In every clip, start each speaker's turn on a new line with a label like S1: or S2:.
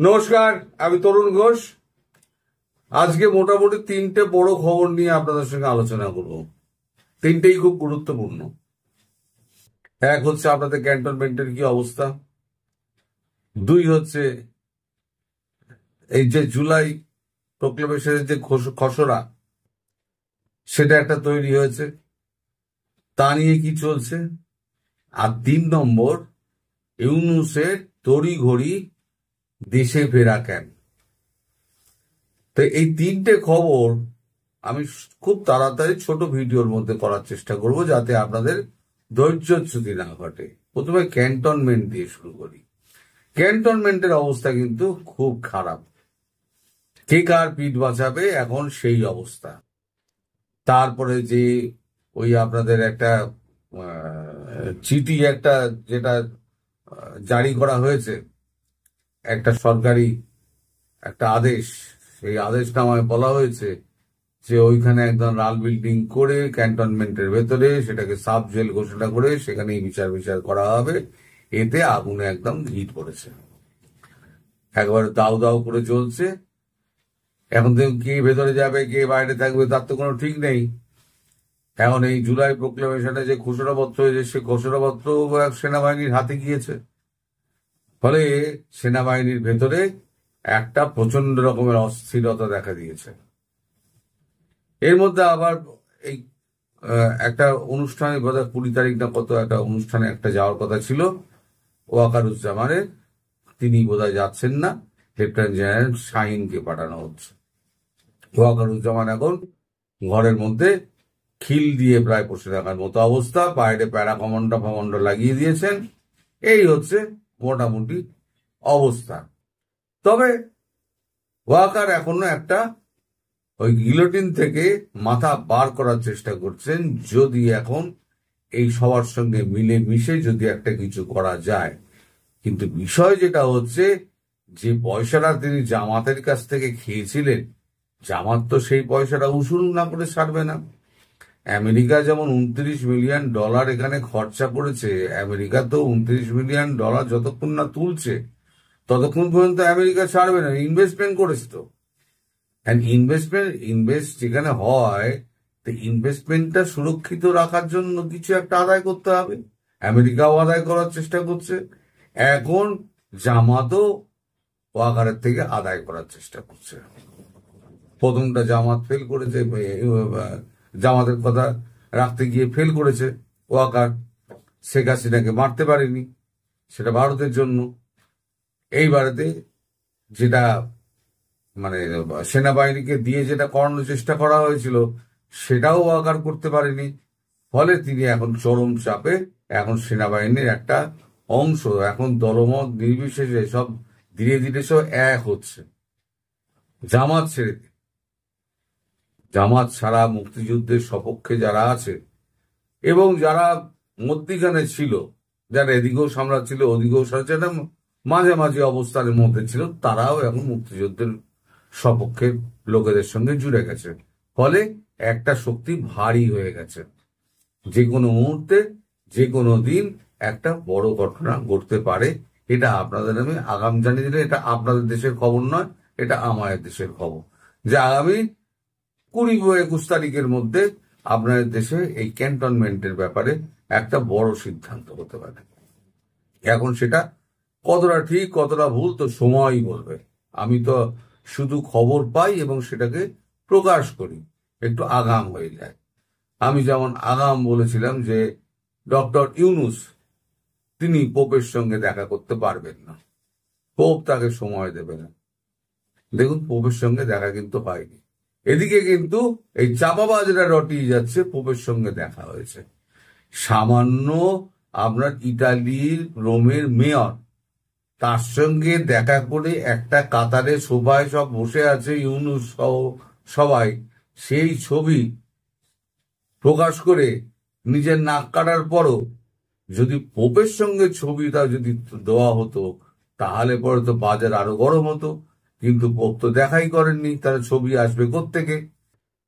S1: নমস্কার, আমি তরুণ ঘোষ। আজকে মোটামুটি তিনটে বড় খবর নিয়ে আপনাদের সঙ্গে আলোচনা করব। তিনটেই খুব গুরুত্বপূর্ণ। এক হচ্ছে আপনাদের ক্যান্টনমেন্টের কি অবস্থা, দুই হচ্ছে এই যে জুলাই প্রক্লেমেশনের যে খসড়া সেটা একটা তৈরি হয়েছে, তা নিয়ে কি চলছে, আর তিন নম্বর ইউনূসের তড়িঘড়ি দেশে ফেরা কেন। তো এই তিনটে খবর আমি খুব তাড়াতাড়ি ছোট ভিডিওর মধ্যে করার চেষ্টা করব, যাতে আপনাদের ধৈর্যচ্যুতি না ঘটে। প্রথমে ক্যান্টনমেন্ট দিয়ে শুরু করি। ক্যান্টনমেন্টের অবস্থা কিন্তু খুব খারাপ। কে কার পিঠ বাঁচাবে, এখন সেই অবস্থা। তারপরে যে ওই আপনাদের একটা চিঠি একটা যেটা জারি করা হয়েছে, একটা সরকারি একটা আদেশ, সেই আদেশনামায় বলা হয়েছে যে ওইখানে একদম লাল বিল্ডিং করে ক্যান্টনমেন্টের ভেতরে সেটাকে সাব জেল ঘোষণা করে সেখানেই বিচার করা হবে। এতে আগুনে একদম হিট পড়েছে, একবারে দাউ দাউ করে চলছে। এখন তো কে ভেতরে যাবে কে বাইরে থাকবে তার তো কোনো ঠিক নেই। এখন এই জুলাই প্রোক্লেমেশনে যে ঘোষণাপত্র হয়েছে, সে ঘোষণাপত্র সেনাবাহিনীর হাতে গিয়েছে। ফলে সেনাবাহিনীর ভেতরে একটা প্রচন্ড রকমের অস্থিরতা দেখা দিয়েছে। এর মধ্যে আবার এই একটা অনুষ্ঠানে, বোধহয় 20 তারিখ না কত একটা অনুষ্ঠানে একটা যাওয়ার কথা ছিল ওয়াকারুজ্জামানের, তিনি বোধহয় যাচ্ছেন না। লেফটেন্যান্ট জেনারেল শাহিনকে পাঠানো হচ্ছে। ওয়াকারুজ্জামান এখন ঘরের মধ্যে খিল দিয়ে প্রায় বসে থাকার মতো অবস্থা, বাইরে প্যারা কমান্ডো লাগিয়ে দিয়েছেন। এই হচ্ছে মোটামুটি অবস্থা। তবে ওয়াকার এখনো একটা ওই গিলোটিন থেকে মাথা বার করার চেষ্টা করছেন, যদি এখন এই সবার সঙ্গে মিলে মিশে যদি একটা কিছু করা যায়। কিন্তু বিষয় যেটা হচ্ছে, যে পয়সাটা তিনি জামাতের কাছ থেকে খেয়েছিলেন, জামাত তো সেই পয়সাটা উসুল না করে ছাড়বে না। আমেরিকা যেমন $29 মিলিয়ন এখানে খরচা করেছে, আমেরিকা তো $29 মিলিয়ন যতক্ষণ না তুলছে ততক্ষণ পর্যন্ত আমেরিকা ছাড়বে না। ইনভেস্টমেন্ট করেছে তো, ইনভেস্ট যেখানে হয়, তো ইনভেস্টমেন্টটা সুরক্ষিত রাখার জন্য কিছু একটা আদায় করতে হবে। আমেরিকাও আদায় করার চেষ্টা করছে, এখন জামাতও ওয়াকারের থেকে আদায় করার চেষ্টা করছে। প্রথমটা জামাত ফেল করেছে, জামাতের কথা রাখতে গিয়ে ফেল করেছে ওয়াকার। শেখ হাসিনাকে মারতে পারেনি, সেটা ভারতের জন্য। এইবারেতে যেটা মানে সেনাবাহিনীকে দিয়ে যেটা করানোর চেষ্টা করা হয়েছিল, সেটাও ওয়াকার করতে পারেনি। ফলে তিনি এখন চরম চাপে। এখন সেনাবাহিনীর একটা অংশ এখন দলমত নির্বিশেষে সব ধীরে ধীরে সব এক হচ্ছে জামাত ছেড়ে দিয়ে। জামাত ছাড়া মুক্তিযুদ্ধের সপক্ষে যারা আছে এবং যারা মধ্যিখানে ছিল, যারা এদিকেও সামলাচ্ছিল ওদিকেও সামলাচ্ছিল, মাঝামাঝি অবস্থানের মধ্যে ছিল, তারাও এখন মুক্তিযুদ্ধের সপক্ষে লোকেদের সঙ্গে জুড়ে গেছে। ফলে একটা শক্তি ভারী হয়ে গেছে। যে কোনো মুহূর্তে যে কোনো দিন একটা বড় ঘটনা ঘটতে পারে। এটা আপনাদের আমি আগাম জানিয়ে দিলে, এটা আপনাদের দেশের খবর নয়, এটা আমাদের দেশের খবর, যে আগামী 20-21 তারিখের মধ্যে আপনাদের দেশে এই ক্যান্টনমেন্টের ব্যাপারে একটা বড় সিদ্ধান্ত হতে পারে। এখন সেটা কতটা ঠিক কতটা ভুল তো সময়ই বলবে। আমি তো শুধু খবর পাই এবং সেটাকে প্রকাশ করি, একটু আগাম হয়ে যায়। আমি যেমন আগাম বলেছিলাম যে ডক্টর ইউনূস তিনি পোপের সঙ্গে দেখা করতে পারবেন না, পোপ তাকে সময় দেবে না। দেখুন, পোপের সঙ্গে দেখা কিন্তু হয়নি। এদিকে কিন্তু এই চাপাবাজরা রটিয়ে যাচ্ছে, পোপের সঙ্গে দেখা হয়েছে। সামান্য আপনার ইটালির রোমের মেয়র, তার সঙ্গে দেখা করে একটা কাতারে সবাই সব বসে আছে, ইউনূস সহ সবাই, সেই ছবি প্রকাশ করে নিজের নাক কাটার পরও যদি পোপের সঙ্গে ছবিটা যদি দেওয়া হতো, তাহলে পরে তো বাজার আরো গরম হতো। কিন্তু পোপ তো দেখাই করেননি, তার ছবি আসবে কোত্থেকে?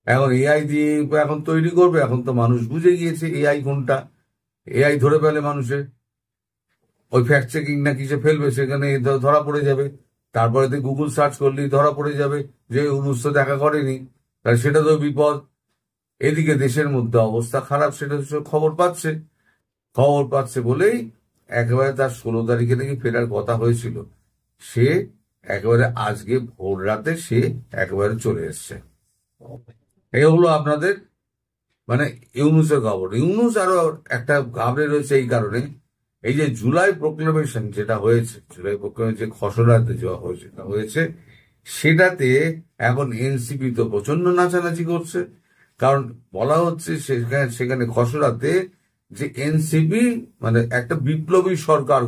S1: এখন এআই দিয়ে এখন তৈরি করবে। এখন তো মানুষ বুঝে গিয়েছে এআই কোনটা। এআই ধরে ফেলে মানুষের, ওই ফ্যাক্ট চেকিং না কিসে ফেলবে, সেখানে ধরা পড়ে যাবে। তারপরে তো গুগল সার্চ করলেই ধরা পড়ে যাবে যে ইউনূস তো দেখা করেনি, তাহলে সেটা তো বিপদ। এদিকে দেশের মধ্যে অবস্থা খারাপ, সেটা খবর পাচ্ছে বলেই একেবারে তার 16 তারিখে নাকি ফেরার কথা হয়েছিল, সে একেবারে আজকে ভোর রাতে সে একেবারে চলে এসছে। এই হলো আপনাদের মানে ইউনূসের খবর। ইউনূস আরো একটা ঘাবড়ে রয়েছে এই কারণে, এই যে জুলাই প্রোক্লামেশন যেটা হয়েছে, জুলাই প্রোক্লামেশন যে খসড়াতে হয়েছে সেটাতে এখন এনসিপি তো প্রচন্ড নাচানাচি করছে। কারণ বলা হচ্ছে সেখানে খসড়াতে যে এনসিপি মানে একটা বিপ্লবী সরকার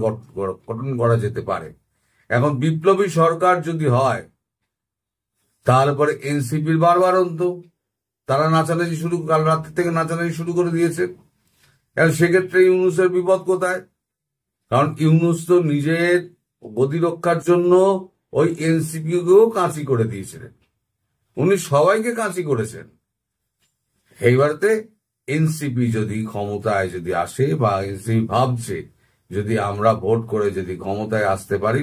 S1: গঠন করা যেতে পারে। এখন বিপ্লবী সরকার যদি হয় তারপরে এনসিপির বারবারন্ত তারা নাচানাচি কাল রাত্রি থেকে নাচানাচি শুরু করে দিয়েছে। এখন সেক্ষেত্রে ইউনূসের বিপদ কোথায়? কারণ ইউনূস তো নিজের গদি রক্ষার জন্য ওই এনসিপি কেও কাঁচি করে দিয়েছিলেন, উনি সবাইকে কাঁচি করেছেন। এইবারতে এনসিপি যদি ক্ষমতায় যদি আসে বা এনসিপি ভাবছে যদি আমরা ভোট করে যদি ক্ষমতায় আসতে পারি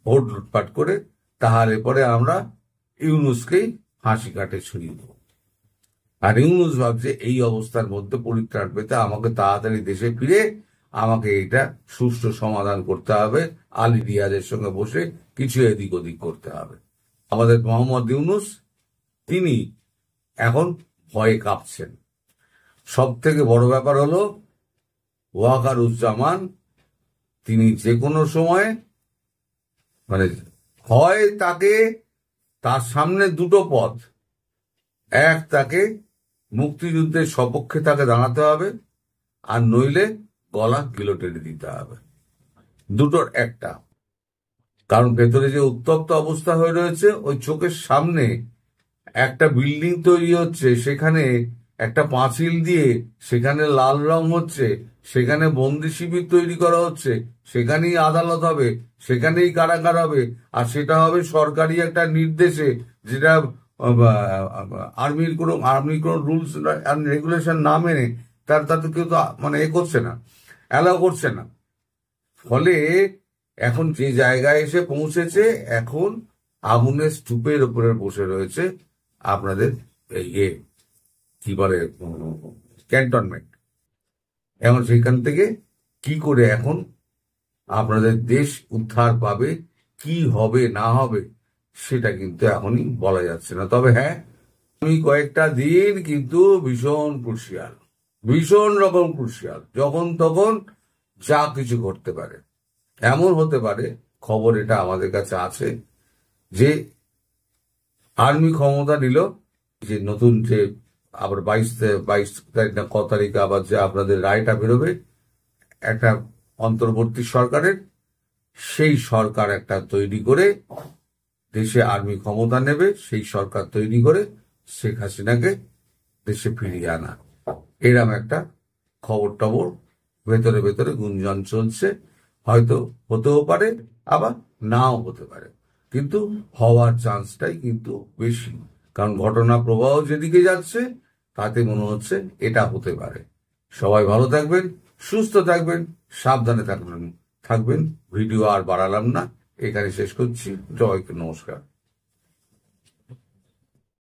S1: ভোট লুটপাট করে, তাহলে পরে আমরা ইউনূসকেই ফাঁসি কাটে ছুঁয়ে দেব। আর ইউনূস ভাবছে এই অবস্থার মধ্যে পরিত্রাণ পেতে আমাকে তাড়াতাড়ি দেশে ফিরে আমাকে এটা সুষ্ঠু সমাধান করতে হবে, আলী রিয়াজের সঙ্গে বসে কিছু এদিক ওদিক করতে হবে। আমাদের মোহাম্মদ ইউনূস তিনি এখন ভয়ে কাঁপছেন। সব থেকে বড় ব্যাপার হলো ওয়াকারুজ্জামান তিনি যে কোনো সময় মানে হয় তাকে তার সামনে দুটো পথ, এক তাকে মুক্তিযুদ্ধের সপক্ষে তাকে দাঁড়াতে হবে, আর নইলে গলা গিলোটেনে দিতে হবে, দুটোর একটা। কারণ ভেতরে যে উত্তপ্ত অবস্থা হয়ে রয়েছে, ওই চোখের সামনে একটা বিল্ডিং তৈরি হচ্ছে, সেখানে একটা পাঁচিল দিয়ে সেখানে লাল রং হচ্ছে, সেখানে বন্দি শিবির তৈরি করা হচ্ছে, সেখানেই আদালত হবে, সেখানেই কারাগার হবে, আর সেটা হবে সরকারি একটা নির্দেশে, যেটা আর্মির কোনো রুলস অ্যান্ড রেগুলেশন না মেনে তাতে কেউ তো মানে করছে না, অ্যালাউ করছে না। ফলে এখন যে জায়গায় এসে পৌঁছেছে, এখন আগুনের স্তূপের উপরে বসে রয়েছে আপনাদের কি বলে ক্যান্টনমেন্ট। এখন সেখান থেকে কি করে এখন আপনাদের দেশ উদ্ধার পাবে, কি হবে না হবে সেটা কিন্তু এখনই বলা যাচ্ছে না। তবে হ্যাঁ, আমি কয়েকটা দিন কিন্তু ভীষণ রকম ক্রুশিয়াল, যখন তখন যা কিছু ঘটতে পারে। এমন হতে পারে, খবর এটা আমাদের কাছে আছে, যে আর্মি ক্ষমতা নিল, যে নতুন যে আবার 22 তারিখ না কত তারিখ আবার যে আপনাদের রায়টা বেরোবে একটা অন্তর্বর্তী সরকারের, সেই সরকার একটা তৈরি করে দেশে আর্মি ক্ষমতা নেবে, সেই সরকার তৈরি করে শেখ হাসিনাকে দেশে ফিরিয়ে আনা, এরম একটা খবর ভেতরে ভেতরে গুঞ্জন চলছে। হয়তো হতেও পারে, আবার নাও হতে পারে, কিন্তু হওয়ার চান্সটাই কিন্তু বেশি। কারণ ঘটনা প্রবাহ যেদিকে যাচ্ছে তাতে মনে হচ্ছে এটা হতে পারে। সবাই ভালো থাকবেন, সুস্থ থাকবেন, সাবধানে থাকবেন। ভিডিও আর বাড়ালাম না, এখানে শেষ করছি। জয়কে নমস্কার।